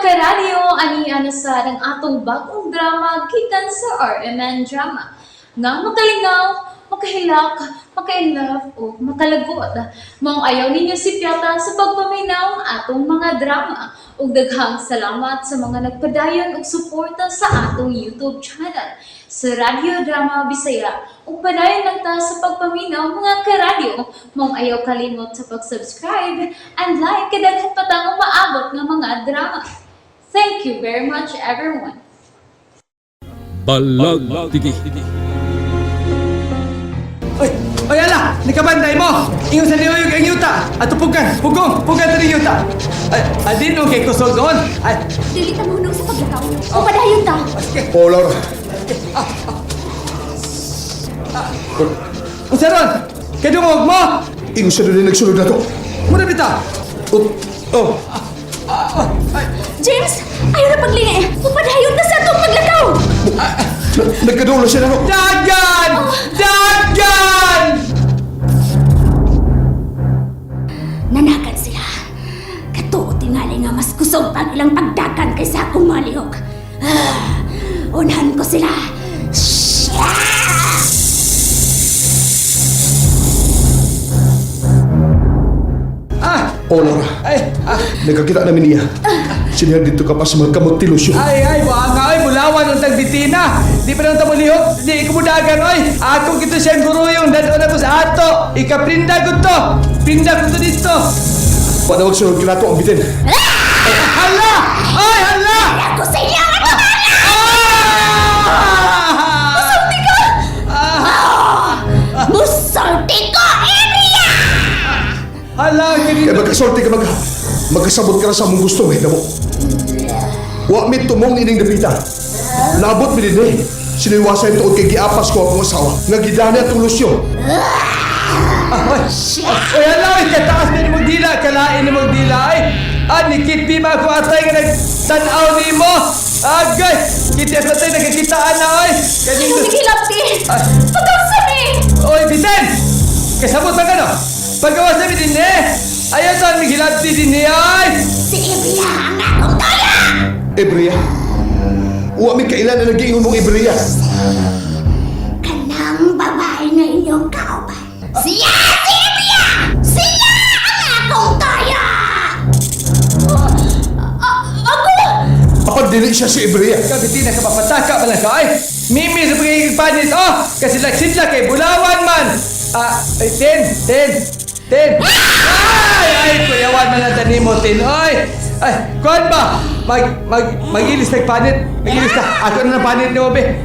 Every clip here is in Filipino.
karadyo, aniya na sa ng atong bagong drama gikan sa RMN Drama. Nga makalingaw, makahilak, maka-inlove, o makalagod. Maong ayaw ninyo si Piata sa pagpaminaw ang atong mga drama. Ug daghang salamat sa mga nagpadayon ug suporta sa atong YouTube channel sa Radyo Drama Bisaya. Ug padayon lang ta sa pagpaminaw mga karadyo. Maong ayaw kalimot sa pag-subscribe and like kadaghan pa tang maabot nga mga drama. Thank you very much everyone. Balag Tigi. Oy, ala! Nikabanday mo! Ingon sa niyuyog ang yuta! At pugan! Pugan sa yuta! Di nung kay kusog doon! Dili ta munong sa paglakaw. O padayon ta. Sige! Oh, Laura. Unsa ron? Kadungog mo! Ingo siya doon nagsulod na to. Muna bita! Oh, James, ayaw na paglingi. O padayon ta sa atong paglakaw. nagkadulo siya na to. Dagan! Dagan! Nanakan sila. Katuo tingali nga mas kusog pang ilang pagdakan kaysa akong malihok. Unahan ko sila. Oh, Laura. Nagkakita namin niya. Sinihan dito ka pa sa mga kamot tilusyo. Buanga, bulawan ang tagbitina. Di pa nang tamulihok, di ikumudagan, oy. Ako kito siyang guruyong, dadon ako sa ato. Ikaprinda ko to. Pinda ko to dito. Panawag sunod kinato ang bitin. Hala! Ay, hala! Ako sa inyo! Musulti ka! Musulti ko, Emilia! Hala, ganito. Kaya magkasorte ka magkasabot ka na sa mong gusto, eh, namo. Wa mi tumong ining dapita. Labot mi din eh. Siniwasan ito kay giapas ko akong asawa. Nga gidani atong lusyo. Oy, hala, kataas na ni mong dila. Kalain ni mong dila, ay. Nikit di ba ako atay nga nagtanaw ni mo? Agay! Kiti at atay nagkakitaan na, oy. Ayaw nagilap di. Pagkaksa ni. Oy, bitin! Kasabot na ka, no? Pagkawas na bitin eh! Ayaw saan may hilati din eh, ay! Si Emilia ang akong kaya! Ebrea. Wa mi kailan na nag-iingon mong Ebrea. Kanang babae na inyong kauban. Siya si Emilia! Siya ang akong kaya! Ako! Apan dili siya si Ebrea. Kabitin na kapapataka ba lang ka, ay! Mimi sa pagiging panit, oh! Kasi laksidla kay Bulawan man! Ten! Ay! Kuyawan man ang tanimo, Ten, oy! Ay, kuhan ba? Mag-ilis nagpanit. Mag-ilis ka. Ako na ng panit ni Obe.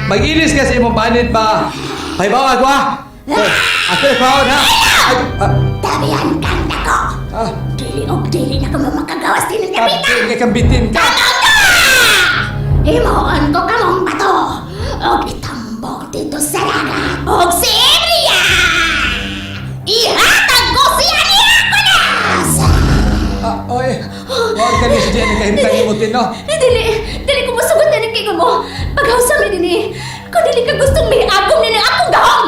Mag-ilis ka sa imong panit ba? Ay, bawag wa! Ako na kaon, ha? Dabihan kang dako! Dili na ka makagawas din ng kapita! Kapag kambitin ka! Himuon ko kamong bato! Og itambok dito sa dagat! Og si Emilia! Ihatag ko siya niya kunas! Oy! Huwag ka niya siya kahimtang imutin, no? Dili ko masugot na nagkingo mo! Paghawsa mi din eh! Kung dili ka gustong may agom na ng akong gahom!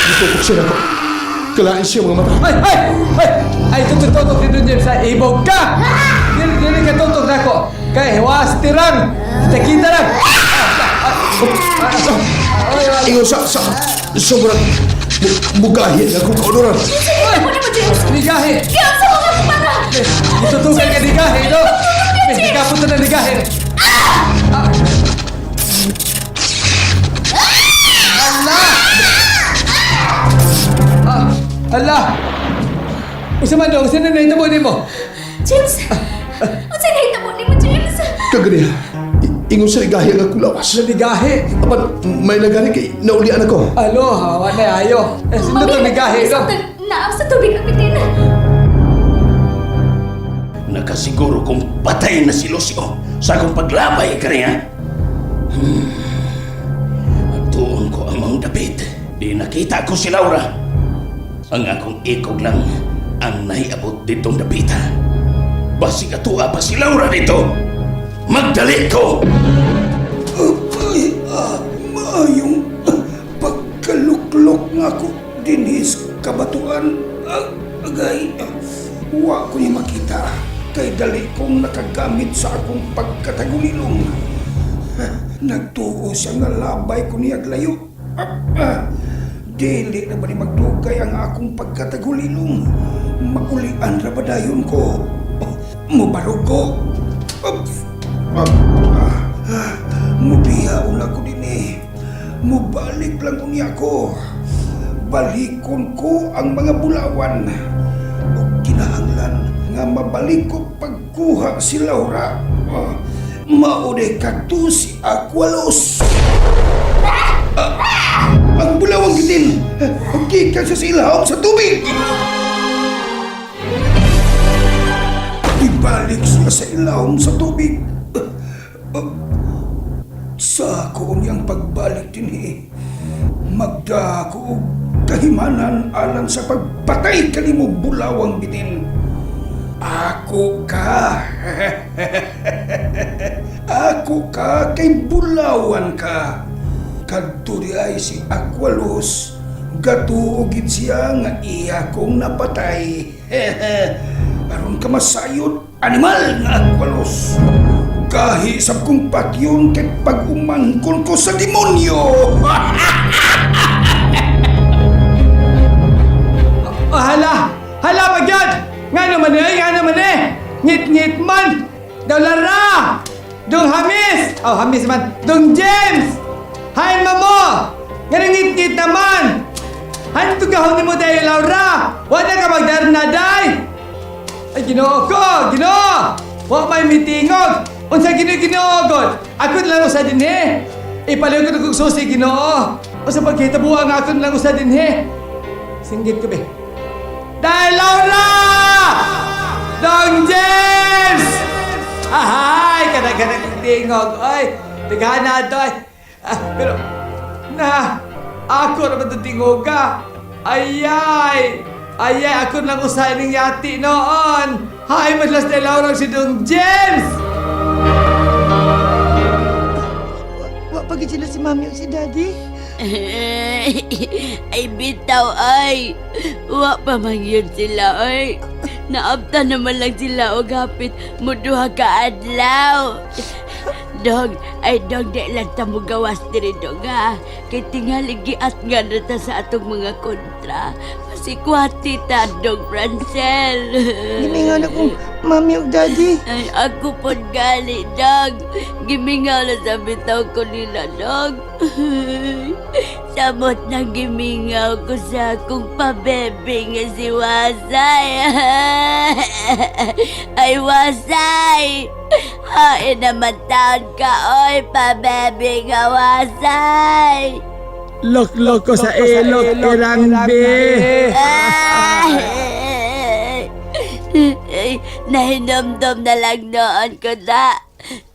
Dito ko siya na to. Kalain siya mga mata. Ay, tututok dito dyan sa ibog ka! Dili ka tutok na ko! Kaya hiwas tirang! Kita lang! Ingon sa sobrang bugahin na kung kaunuran. Sige mo naman, James! Ligahe! Kaya sa mga kumara! Itutukan ka ligahe, no? Hindi ka punta na ligahe! Hala! Usa man dong, sino na itabo ni mo? James! Ang sinahita mo ni mo, James! Kagani, ingon sa ligahi ang akong lawas. Sa ligahe! Apan, may nagani kay naulian ako. Alo, hawa na ayo. Sino to ligahe, no? Naam sa tubig ang bitin. Nakasiguro kung patay na si Lucio sa akong paglabay ka rin, ha? Tuon ko ang mga dapit. Di nakita ko si Laura. Ang akong ikog lang ang nahiabot ditong dapita. Basi katua pa si Laura dito. Magdali ko! Mayong pagkaluklok nga ako dinis kabatuan. Agay, huwag ko niya makita. Kay dali kong nakagamit sa akong pagkatagulilong. Nagtuo siya nga labay ko niya aglayo. Dili na ba ni magdugay ang akong pagkatagulilong? Makulian ra ba dayon ko? Mubarog ko. Mubihaon ako din eh. Mubalik lang ko niya ko. Balikon ko ang mga bulawan. O kinahanglan nga mabalik ko pagkuha si Laura. Maunay kadto si Aqualos. Ang bulawang gitin, gikan siya sa ilahom sa tubig. Ibalik siya sa ilahom sa tubig. Sa ako niyang pagbalik din eh. Magda ako og kahimanan alang sa pagpatay kanimo bulawang bitin. Ako ka. Ako ka kay bulawan ka. Kadto di ay si Aqualos. Gatuogid siya nga iya kong napatay. Aron ka masayod, animal nga Aqualos. Kahisap kong patyon kay pag-umangkon ko sa demonyo. Hala! Hala magyan! Nga naman eh! Ngit-ngit man! Daw Lara! Dong Hamis! Oh, Hamis man! Dong James! Hain mo! Nga ngit-ngit naman! Han tugahon ni mo tayo, Laura! Wala ka magdarnaday! Ay, ginoo ko! Ginoo! Wa may mitingog! Unsa ginoo-ginoogod? Ako lang sa dinhe! Ipalayo ko kong susi, ginoo! O sa pagkita buwa nga ako lang sa dinhe! Singgit ko be! Dahil Laura! Dong James! Ahay! Kada-kada kong tingog! Ay! Tighan na ito ay! Pero... Ako naman ito tingog ka! Ayay! Ayay! Ako lang usahin ng yati noon! Hay! Madlas na Laura si Dong James! Pagod sila si Mami o si Daddy? Ay bitaw ay wa pa man yun sila ay naabta naman lang sila og hapit mo duha ka adlaw. Dog, ay dog di lang ta mo gawas diri dog ha. Kay tingali giat nga na ta sa atong mga kontra. Masikwati ta dog Francel. Gimingaw na kong Mami o Daddy. Ay ako pod gali dog. Gimingaw na sa bitaw ko nila dog. Samot na gimingaw ko sa akong pabebe nga si Wasay. Ay Wasay! Hain naman taon ka, oy, pabebe nga Wasay! Lok-lok ko sa ilok, irangbe! Ay, nahinomdom na lang noon ko na.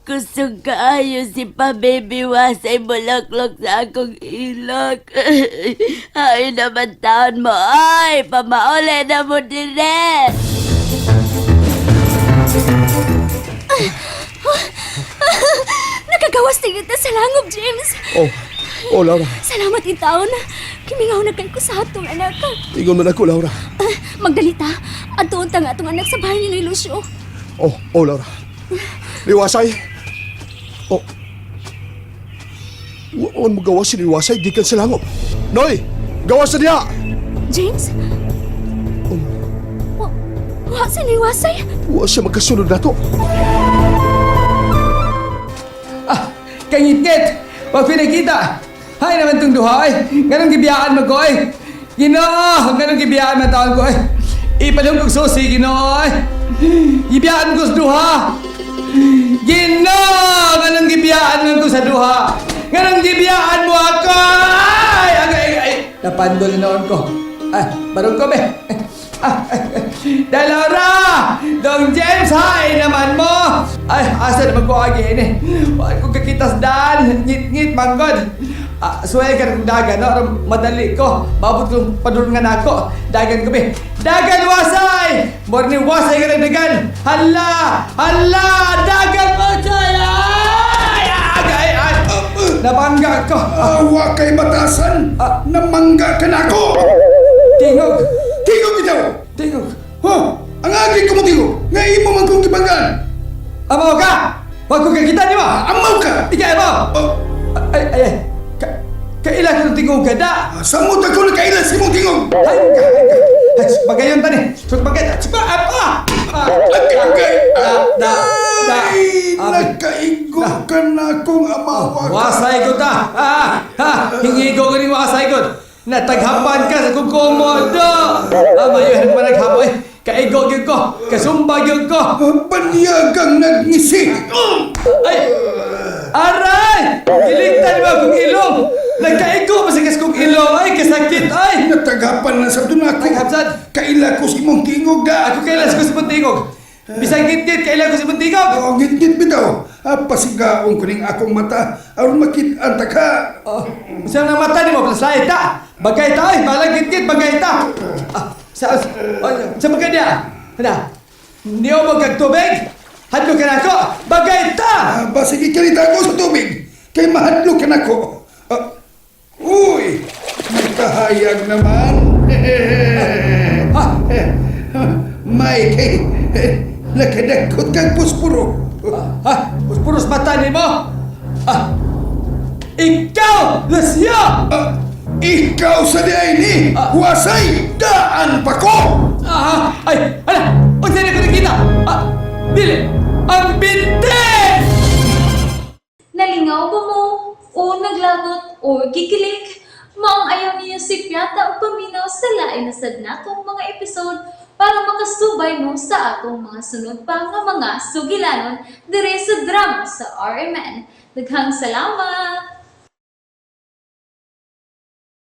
Kusog kaayo si pabebe Wasay mulaklok sa akong ilok. Hain naman taon mo, oy, pamauli na mo din eh! Nakagawas tingin na sa langob, James. Oh, Laura. Salamat itaon. Kimingaw na kay ko sa atong anak. Ingon man ako, Laura. Magdalita, atuon ta nga atong anak sa bahay ni Lucio. Oh, Laura. Liwasay. Oh. Waan mo gawas si Liwasay, gikan sa langop. Noy! Gawas na niya! James? Wa si Liwasay? Wa siya magkasunod na to. Kangit-ngit! Wag pinakita! Hay naman itong duha ay! Ganong gibiyaan mo ko ay! Ginoo! Ganong gibiyaan mo taon ko ay! Ipalong kong susi, Ginoo ay! Gibiyaan ko sa duha! Ginoo! Ganong gibiyaan mo ko sa duha! Ganong gibiyaan mo ako! Ay! Napandol na noon ko! Ay! Barong ko be! Laura! Dong James, hi naman mo! Ay, asa naman ko agin eh. Wala kong kakitas daan. Ngit-ngit, manggod. Suway ka ng dagan, no? Madali ko. Mabot kong padulungan ako. Dagan ko be. Dagan, wasay! Morning, wasay ka ng dagan. Hala! Hala! Dagan mo, Chay! Ay! Nabangga ko. Awa kay batasan. Namangga ka na ako. Tingog! Tingog ito! Tingog! Amaw ka! Wag ko kakita ni mo! Amaw ka! Ikaw mo! Oh, Ay, kailan ko ng tingog ka da? samot ako na kailan si mong tingog! Ay, bagayon tani! Bagay, apa! Ay, nagkaigo ka na kung amawa ka. Wasay ko ta! Hingi ko rin wasay ko! Nataghapan ka sa kukong mo do! Mayon pa naghapoy! Kaigo yun ko! Kasumba yun ko! Panyagang nagngisi. Ay! Aray! Iligtan mo akong ilong! Nagkaigo pa sa kong ilong! Ay, kasakit! Ay! Natagapan na sa doon ako. Naghapsad! Kaila ko si mong tingog da. Ako kailan sa kusmuntingog! Bisang git-git, kailan ko sa muntingog! Oo, ngit-ngit bitaw. Pasigaong ko ning akong mata. Aron makita ka. Saan ang mata ni mo? Plaslayit ta! Bagay ta! Ay! Balang git-git! Bagay ta! Sa bagay niya! Hana? Hindi mo magkagtubig? Hadlo ka na ako! Bagay ta! Basig ikalita ko sa tubig. Kay mahadlo ka na ko. Uy! May kahayag naman. May kay... Nakadakot kang puspuro. Puros mata ni mo! Ikaw! Lasya! Ikaw sa diay ni wasay daan pa ko! Ay! Hala! Huwag sa'yo ko nakita! Dili! Ang binti! Nalingaw ba mo? O naglagot? O gikilig? Maong ayaw niya si Piata o paminaw sa lain na sad natong mga episode para makasubay mo sa atong mga sunod pa nga mga sugilanon dire sa drama sa RMN. Daghang salamat!